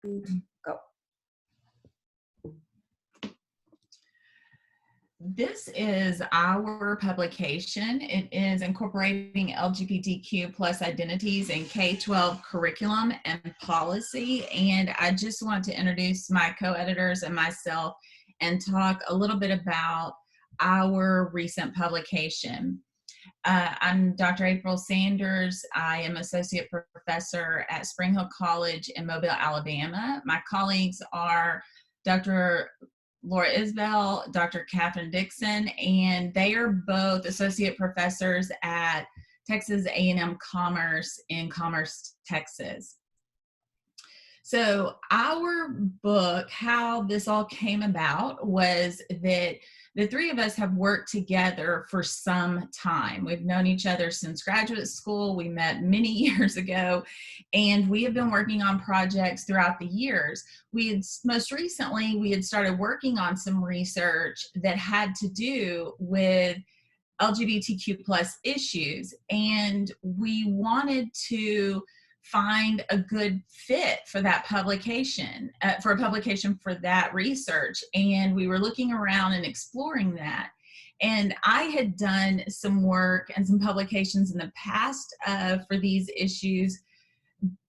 Go. This is our publication. It is incorporating LGBTQ plus identities in K-12 curriculum and policy. And I just want to introduce my co-editors and myself and talk a little bit about our recent publication. I'm Dr. April Sanders. I am Associate Professor at Spring Hill College in Mobile, Alabama. My colleagues are Dr. Laura Isbell, Dr. Catherine Dixon, and they are both associate professors at Texas A&M Commerce in Commerce, Texas. So our book, how this all came about, was that the three of us have worked together for some time. We've known each other since graduate school. We met many years ago, and we have been working on projects throughout the years. Most recently, we had started working on some research that had to do with LGBTQ plus issues, and we wanted to find a good fit for that publication, for a publication for that research. And we were looking around and exploring that. And I had done some work and some publications in the past for these issues,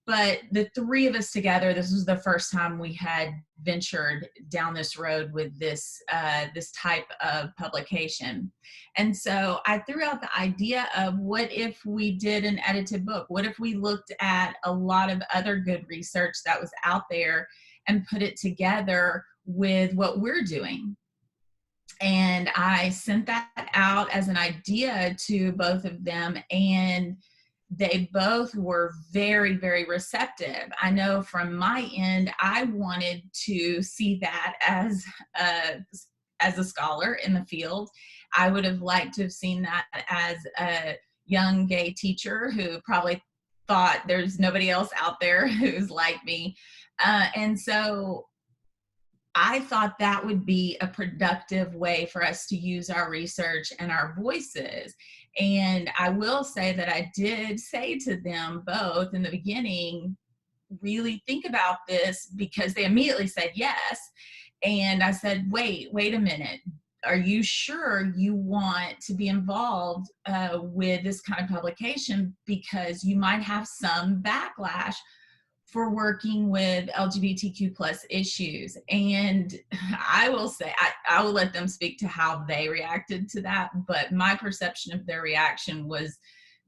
but the three of us together, this was the first time we had ventured down this road with this type of publication. And so I threw out the idea of, what if we did an edited book? What if we looked at a lot of other good research that was out there and put it together with what we're doing? And I sent that out as an idea to both of them, and they both were very, very receptive. I know from my end, I wanted to see that as a scholar in the field. I would have liked to have seen that as a young gay teacher who probably thought there's nobody else out there who's like me. And so I thought that would be a productive way for us to use our research and our voices. And I will say that I did say to them both in the beginning, really think about this, because they immediately said yes. And I said, wait a minute. Are you sure you want to be involved with this kind of publication? Because you might have some backlash for working with LGBTQ plus issues. And I will say, I will let them speak to how they reacted to that, but my perception of their reaction was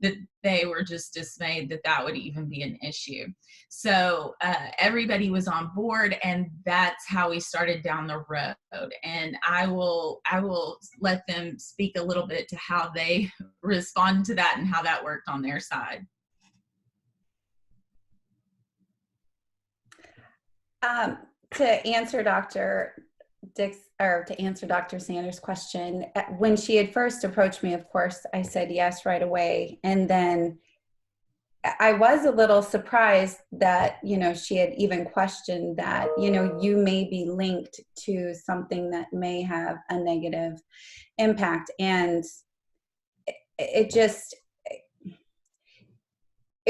that they were just dismayed that that would even be an issue. So everybody was on board, and that's how we started down the road. And I will let them speak a little bit to how they responded to that and how that worked on their side. To answer Dr. Sanders' question, when she had first approached me, of course, I said yes right away. And then I was a little surprised that, she had even questioned that, you may be linked to something that may have a negative impact. And it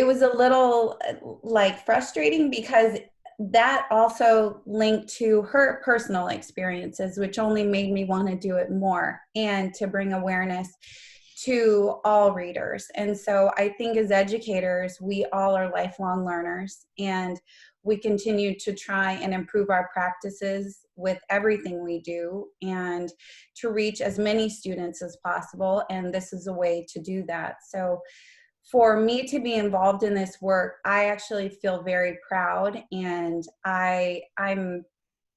was a little frustrating, because that also linked to her personal experiences, which only made me want to do it more and to bring awareness to all readers. And so I think as educators, we all are lifelong learners, and we continue to try and improve our practices with everything we do, and to reach as many students as possible. And this is a way to do that. So for me to be involved in this work, I actually feel very proud, and I'm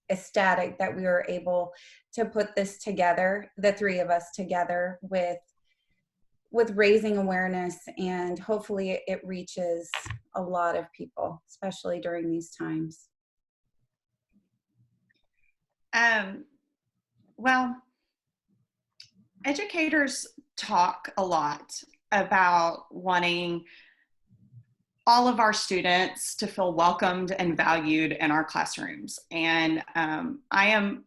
ecstatic that we were able to put this together, the three of us together, with raising awareness, and hopefully it reaches a lot of people, especially during these times. Well, educators talk a lot about wanting all of our students to feel welcomed and valued in our classrooms. And I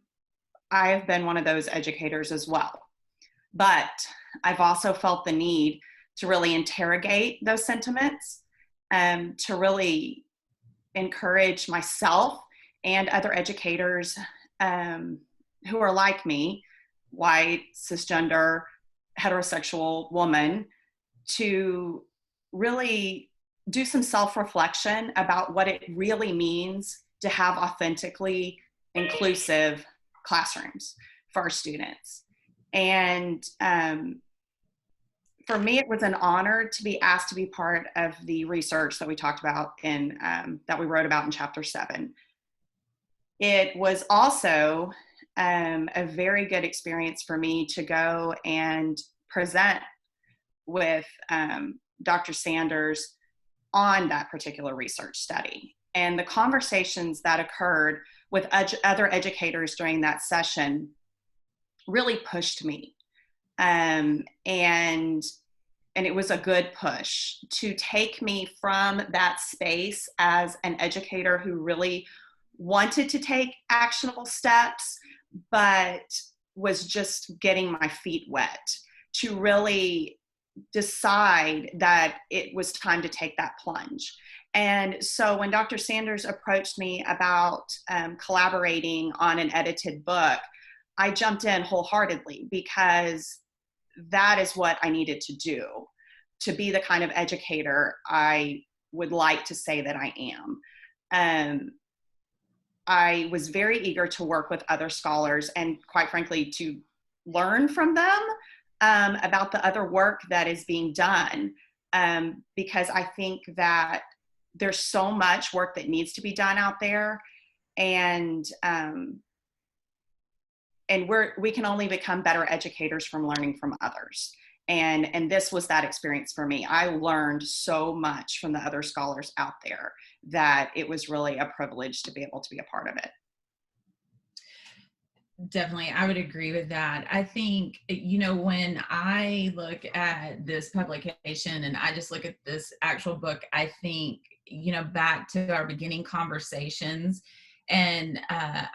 have been one of those educators as well. But I've also felt the need to really interrogate those sentiments, to really encourage myself and other educators who are like me, white, cisgender, heterosexual woman, to really do some self-reflection about what it really means to have authentically inclusive classrooms for our students. And for me, it was an honor to be asked to be part of the research that we talked about in, that we wrote about in Chapter 7. It was also a very good experience for me to go and present with Dr. Sanders on that particular research study. And the conversations that occurred with other educators during that session really pushed me. And it was a good push to take me from that space as an educator who really wanted to take actionable steps, but was just getting my feet wet, to really decide that it was time to take that plunge. And so when Dr. Sanders approached me about collaborating on an edited book, I jumped in wholeheartedly, because that is what I needed to do to be the kind of educator I would like to say that I am. I was very eager to work with other scholars and, quite frankly, to learn from them about the other work that is being done, because I think that there's so much work that needs to be done out there, and we can only become better educators from learning from others. And this was that experience for me. I learned so much from the other scholars out there that it was really a privilege to be able to be a part of it. Definitely, I would agree with that. I think, when I look at this publication and I just look at this actual book, I think, back to our beginning conversations and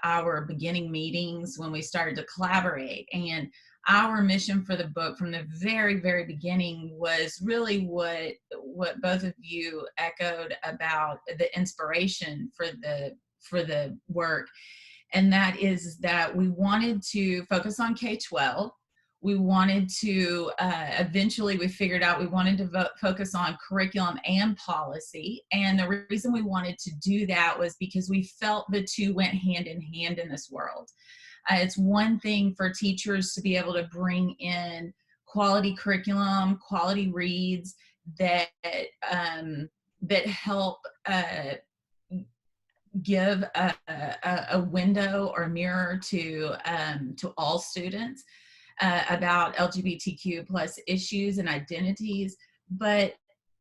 our beginning meetings when we started to collaborate. And our mission for the book from the very, very beginning was really what both of you echoed about the inspiration for the work. And that is that we wanted to focus on K-12. We wanted to, eventually we figured out we wanted to focus on curriculum and policy. And the reason we wanted to do that was because we felt the two went hand in hand in this world. It's one thing for teachers to be able to bring in quality curriculum, quality reads that help give a window or mirror to all students about LGBTQ plus issues and identities. But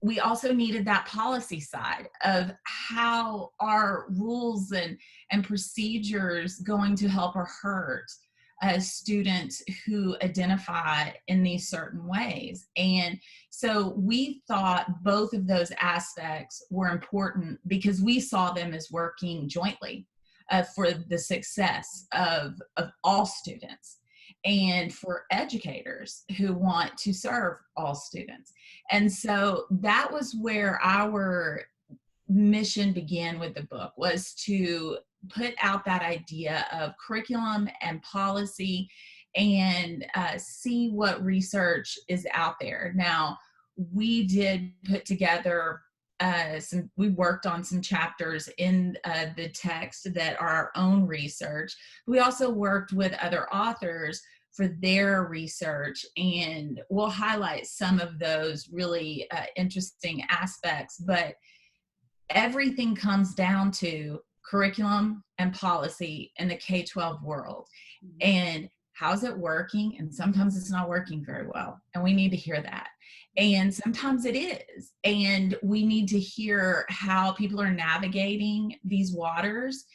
we also needed that policy side of how are rules and procedures going to help or hurt students who identify in these certain ways. And so we thought both of those aspects were important because we saw them as working jointly for the success of all students and for educators who want to serve all students. And so that was where our mission began with the book, was to put out that idea of curriculum and policy and see what research is out there. Now, we did put together we worked on some chapters in the text that are our own research. We also worked with other authors for their research, and we'll highlight some of those really interesting aspects. But everything comes down to curriculum and policy in the K-12 world. And how's it working? And sometimes it's not working very well. And we need to hear that. And sometimes it is. And we need to hear how people are navigating these waters.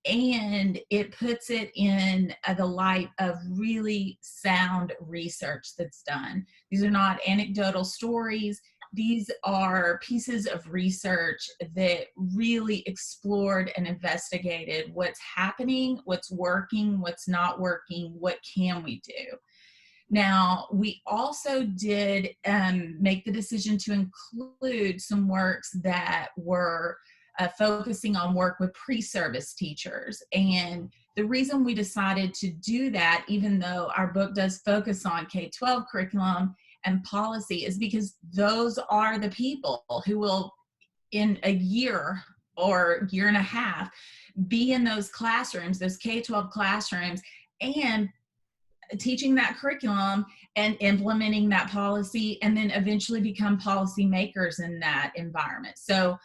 And it puts it in the light of really sound research that's done. These are not anecdotal stories. These are pieces of research that really explored and investigated what's happening, what's working, what's not working, what can we do. Now, we also did make the decision to include some works that were focusing on work with pre-service teachers. And the reason we decided to do that, even though our book does focus on K-12 curriculum and policy, is because those are the people who will, in a year or year and a half, be in those classrooms, those K-12 classrooms, and teaching that curriculum and implementing that policy, and then eventually become policy makers in that environment. So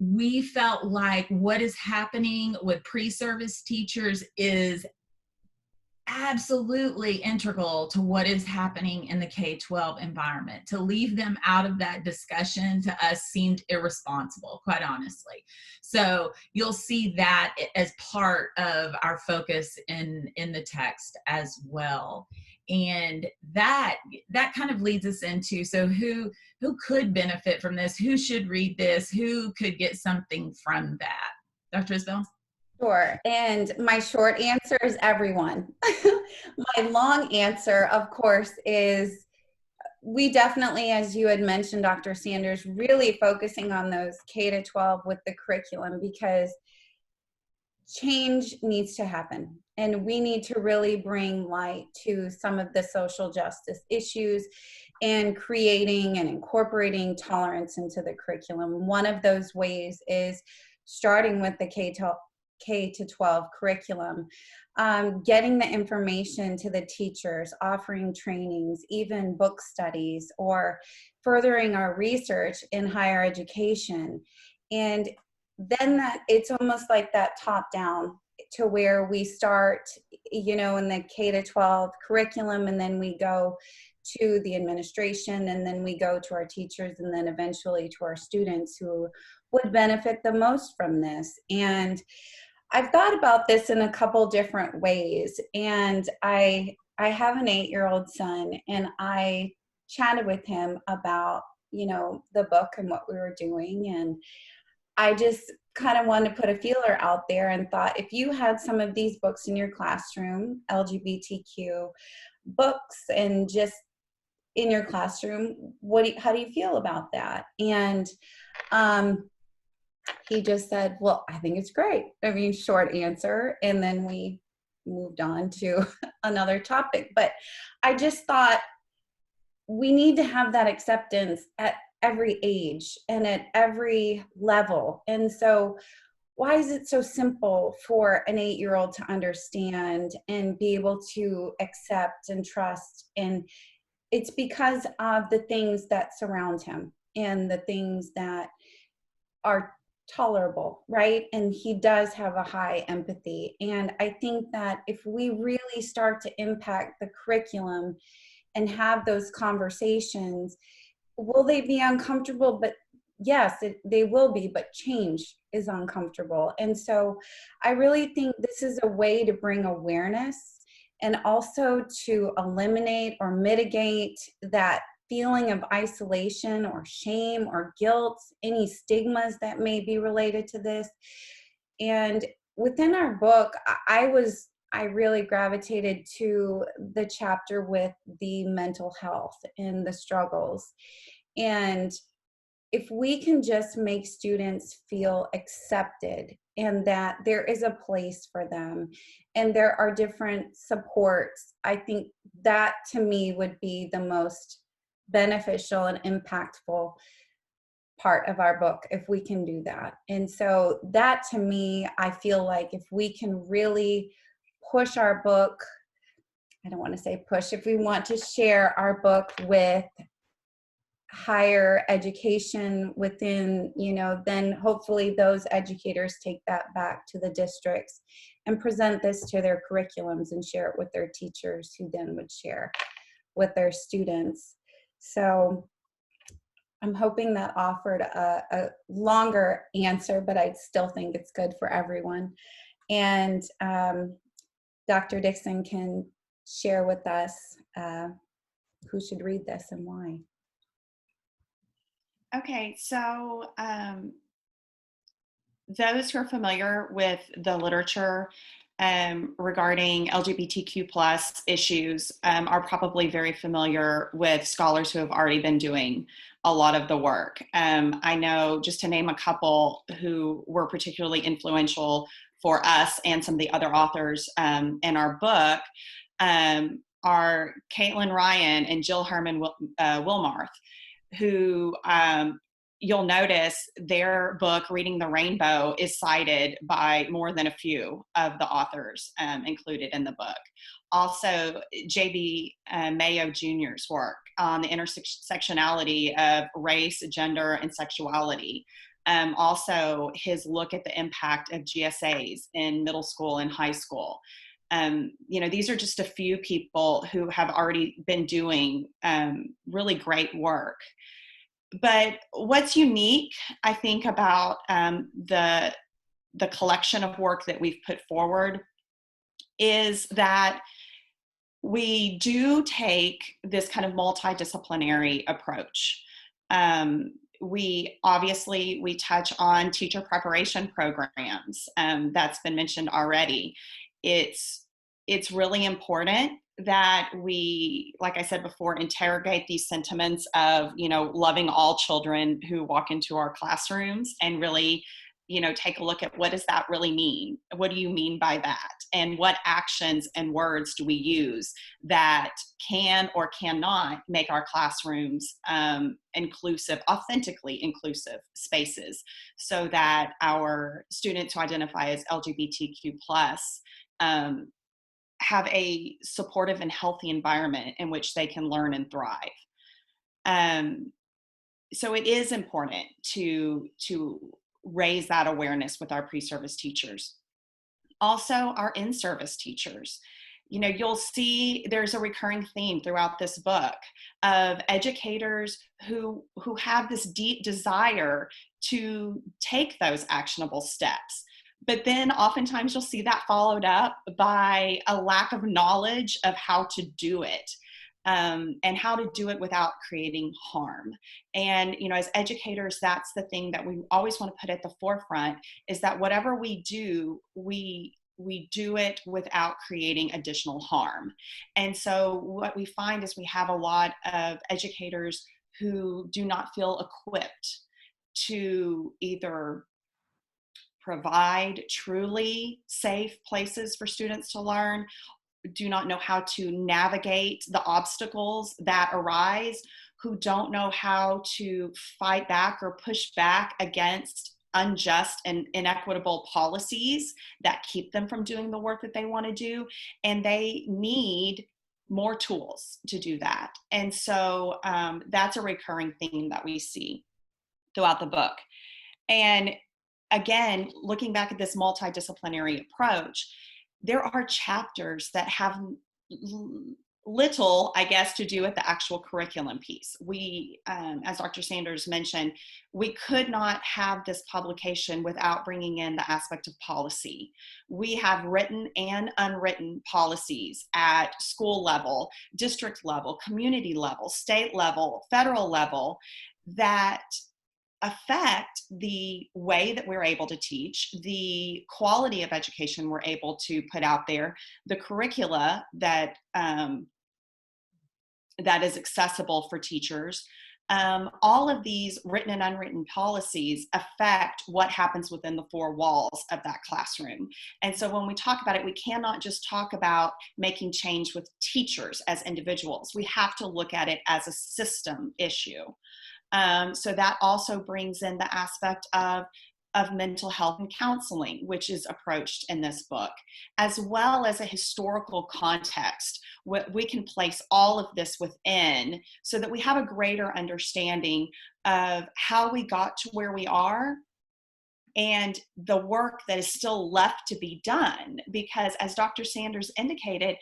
we felt like what is happening with pre-service teachers is absolutely integral to what is happening in the K-12 environment. To leave them out of that discussion to us seemed irresponsible, quite honestly. So you'll see that as part of our focus in the text as well. And that kind of leads us into, so who could benefit from this? Who should read this? Who could get something from that? Dr. Isbell? Sure. And my short answer is everyone. My long answer, of course, is we definitely, as you had mentioned, Dr. Sanders, really focusing on those K-12 with the curriculum, because change needs to happen. And we need to really bring light to some of the social justice issues and creating and incorporating tolerance into the curriculum. One of those ways is starting with the K-12 curriculum, getting the information to the teachers, offering trainings, even book studies, or furthering our research in higher education. And then that it's almost like that top down, to where we start, in the K-12 curriculum, and then we go to the administration, and then we go to our teachers, and then eventually to our students who would benefit the most from this. And I've thought about this in a couple different ways, and I have an 8-year-old son, and I chatted with him about, the book and what we were doing, and I just kind of wanted to put a feeler out there and thought, if you had some of these books in your classroom, LGBTQ books, and just in your classroom, how do you feel about that? And he just said, well, I think it's great. I mean, short answer. And then we moved on to another topic. But I just thought we need to have that acceptance at every age and at every level. And so why is it so simple for an 8-year-old to understand and be able to accept and trust? And it's because of the things that surround him and the things that are tolerable, right? And he does have a high empathy. And I think that if we really start to impact the curriculum and have those conversations, will they be uncomfortable? But yes, they will be, but change is uncomfortable. And so I really think this is a way to bring awareness and also to eliminate or mitigate that feeling of isolation or shame or guilt, any stigmas that may be related to this. And within our book, I really gravitated to the chapter with the mental health and the struggles. And if we can just make students feel accepted and that there is a place for them and there are different supports, I think that to me would be the most beneficial and impactful part of our book, if we can do that. And so that, to me, I feel like if we can really push our book, I don't want to say push, if we want to share our book with higher education within, then hopefully those educators take that back to the districts and present this to their curriculums and share it with their teachers, who then would share with their students. So I'm hoping that offered a longer answer, but I still think it's good for everyone. And Dr. Dixon can share with us who should read this and why. Okay, so those who are familiar with the literature regarding LGBTQ plus issues are probably very familiar with scholars who have already been doing a lot of the work. I know, just to name a couple who were particularly influential for us and some of the other authors in our book, are Caitlin Ryan and Jill Herman Wilmarth, who you'll notice their book, Reading the Rainbow, is cited by more than a few of the authors included in the book. Also, J.B. Mayo Jr.'s work on the intersectionality of race, gender, and sexuality. Also, his look at the impact of GSAs in middle school and high school. These are just a few people who have already been doing really great work. But what's unique, I think, about the collection of work that we've put forward is that we do take this kind of multidisciplinary approach. We touch on teacher preparation programs. That's been mentioned already. It's really important that we, like I said before, interrogate these sentiments of, loving all children who walk into our classrooms, and really, take a look at, what does that really mean? What do you mean by that? And what actions and words do we use that can or cannot make our classrooms inclusive, authentically inclusive spaces, so that our students who identify as LGBTQ plus have a supportive and healthy environment in which they can learn and thrive. So it is important to raise that awareness with our pre-service teachers. Also, our in-service teachers. You'll see there's a recurring theme throughout this book of educators who have this deep desire to take those actionable steps. But then oftentimes you'll see that followed up by a lack of knowledge of how to do it, and how to do it without creating harm. And, as educators, that's the thing that we always want to put at the forefront, is that whatever we do, we do it without creating additional harm. And so what we find is we have a lot of educators who do not feel equipped to either provide truly safe places for students to learn, do not know how to navigate the obstacles that arise, who don't know how to fight back or push back against unjust and inequitable policies that keep them from doing the work that they want to do. And they need more tools to do that. And so that's a recurring theme that we see throughout the book. And again, looking back at this multidisciplinary approach, there are chapters that have little, I guess, to do with the actual curriculum piece. We, as Dr. Sanders mentioned, we could not have this publication without bringing in the aspect of policy. We have written and unwritten policies at school level, district level, community level, state level, federal level, that affect the way that we're able to teach, the quality of education we're able to put out there, the curricula that that is accessible for teachers. All of these written and unwritten policies affect what happens within the four walls of that classroom. And so when we talk about it, we cannot just talk about making change with teachers as individuals. We have to look at it as a system issue. So that also brings in the aspect of mental health and counseling, which is approached in this book, as well as a historical context. We can place all of this within, so that we have a greater understanding of how we got to where we are and the work that is still left to be done. Because as Dr. Sanders indicated,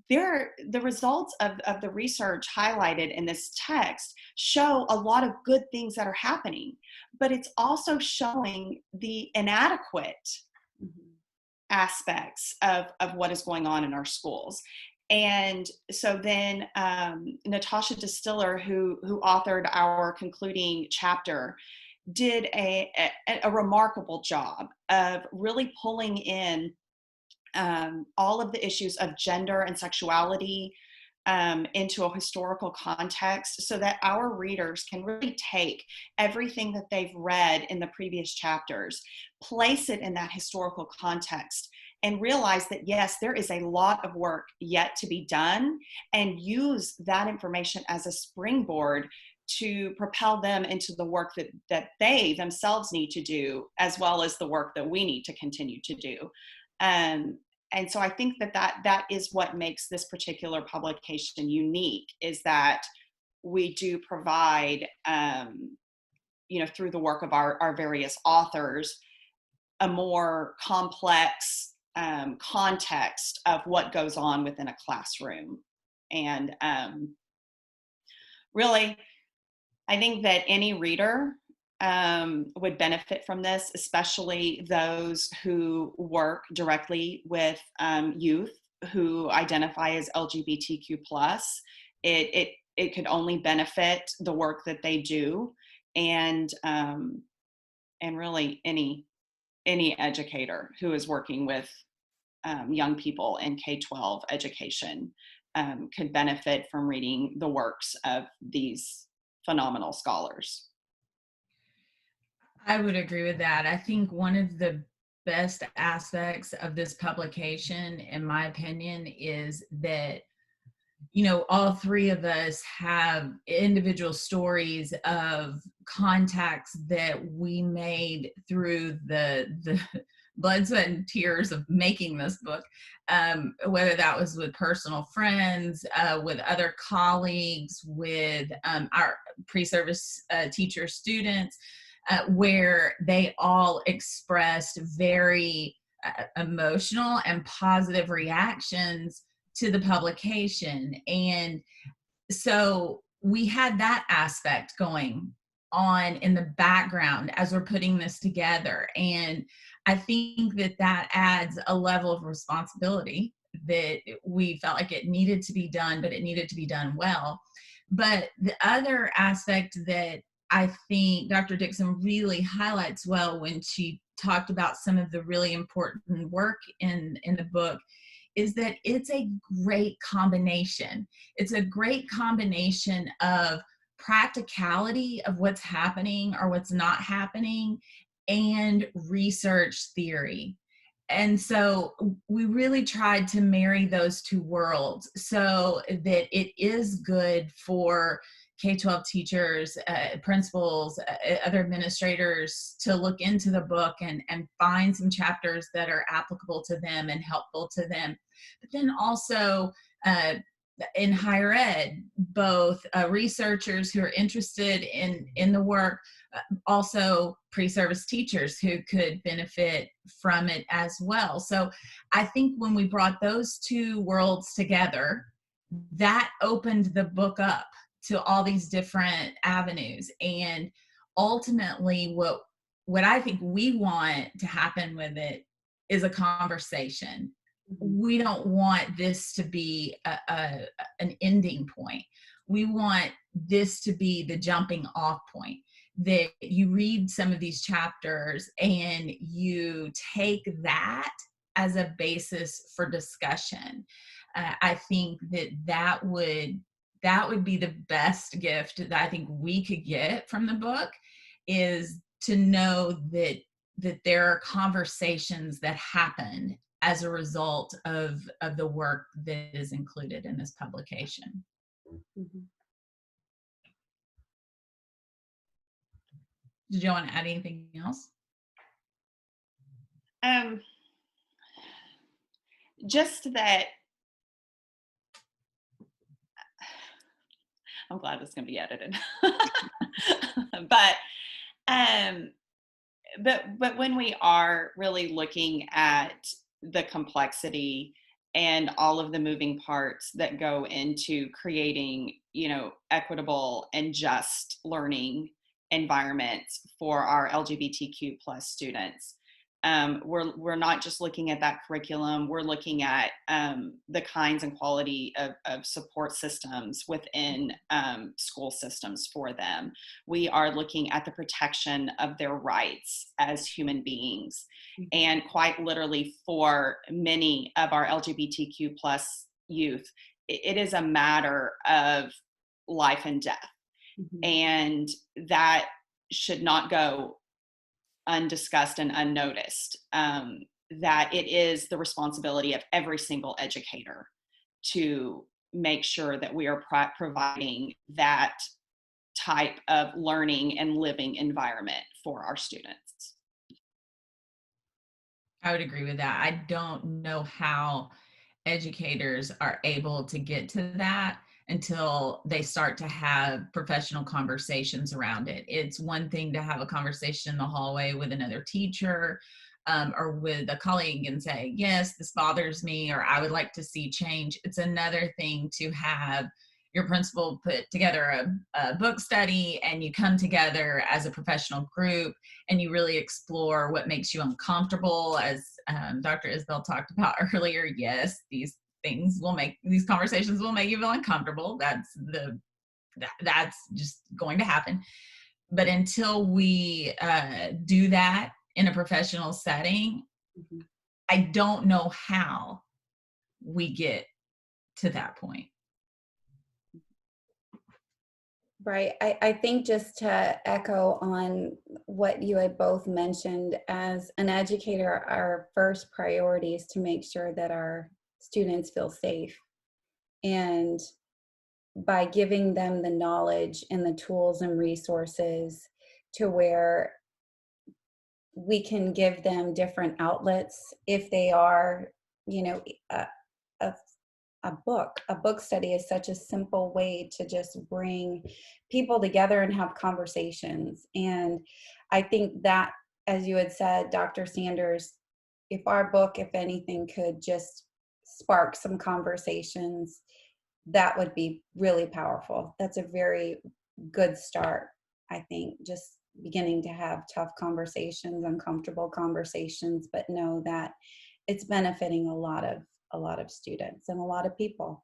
the results of the research highlighted in this text show a lot of good things that are happening, but it's also showing the inadequate aspects of what is going on in our schools. And so then Natasha Distiller, who authored our concluding chapter, did a remarkable job of really pulling in all of the issues of gender and sexuality, into a historical context so that our readers can really take everything that they've read in the previous chapters, place it in that historical context, and realize that, yes, there is a lot of work yet to be done, and use that information as a springboard to propel them into the work that they themselves need to do, as well as the work that we need to continue to do. And so I think that is what makes this particular publication unique, is that we do provide, through the work of our various authors, a more complex context of what goes on within a classroom. And really, I think that any reader would benefit from this, especially those who work directly with youth who identify as LGBTQ+. It could only benefit the work that they do, and really any educator who is working with young people in K-12 education could benefit from reading the works of these phenomenal scholars. I would agree with that. I think one of the best aspects of this publication, in my opinion, is that, you know, all three of us have individual stories of contacts that we made through the blood, sweat, and tears of making this book, whether that was with personal friends, with other colleagues, with our pre-service teacher students, where they all expressed very emotional and positive reactions to the publication. And so we had that aspect going on in the background as we're putting this together. And I think that adds a level of responsibility that we felt like it needed to be done, but it needed to be done well. But the other aspect that I think Dr. Dixon really highlights well when she talked about some of the really important work in the book is that it's a great combination. It's a great combination of practicality of what's happening or what's not happening and research theory. And so we really tried to marry those two worlds so that it is good for K-12 teachers, principals, other administrators to look into the book and find some chapters that are applicable to them and helpful to them. But then also in higher ed, both researchers who are interested in the work, also pre-service teachers who could benefit from it as well. So I think when we brought those two worlds together, that opened the book up to all these different avenues. And ultimately what I think we want to happen with it is a conversation. We don't want this to be an ending point. We want this to be the jumping off point, that you read some of these chapters and you take that as a basis for discussion. I think that would be the best gift that I think we could get from the book, is to know that there are conversations that happen as a result of the work that is included in this publication. Mm-hmm. Did you want to add anything else? Just that I'm glad it's going to be edited. But when we are really looking at the complexity and all of the moving parts that go into creating, equitable and just learning environments for our LGBTQ plus students, we're not just looking at that curriculum. We're looking at the kinds and quality of support systems within school systems for them. We are looking at the protection of their rights as human beings. And quite literally, for many of our LGBTQ plus youth, it is a matter of life and death. Mhm. And that should not go undiscussed and unnoticed. That it is the responsibility of every single educator to make sure that we are providing that type of learning and living environment for our students. I would agree with that. I don't know how educators are able to get to that until they start to have professional conversations around it. It's one thing to have a conversation in the hallway with another teacher, or with a colleague and say, yes, this bothers me, or I would like to see change. It's another thing to have your principal put together a book study and you come together as a professional group and you really explore what makes you uncomfortable. As Dr. Isbell talked about earlier, yes, these conversations will make you feel uncomfortable. That's just going to happen. But until we do that in a professional setting, Mhm. I don't know how we get to that point. Right. I think just to echo on what you had both mentioned, as an educator, our first priority is to make sure that our students feel safe. And by giving them the knowledge and the tools and resources to where we can give them different outlets if they are, you know, a, a, a book study is such a simple way to just bring people together and have conversations. And I think that, as you had said, Dr. Sanders, if our book, if anything, could just spark some conversations, that would be really powerful. That's a very good start, I think, just beginning to have tough conversations, uncomfortable conversations, but know that it's benefiting a lot of students and a lot of people.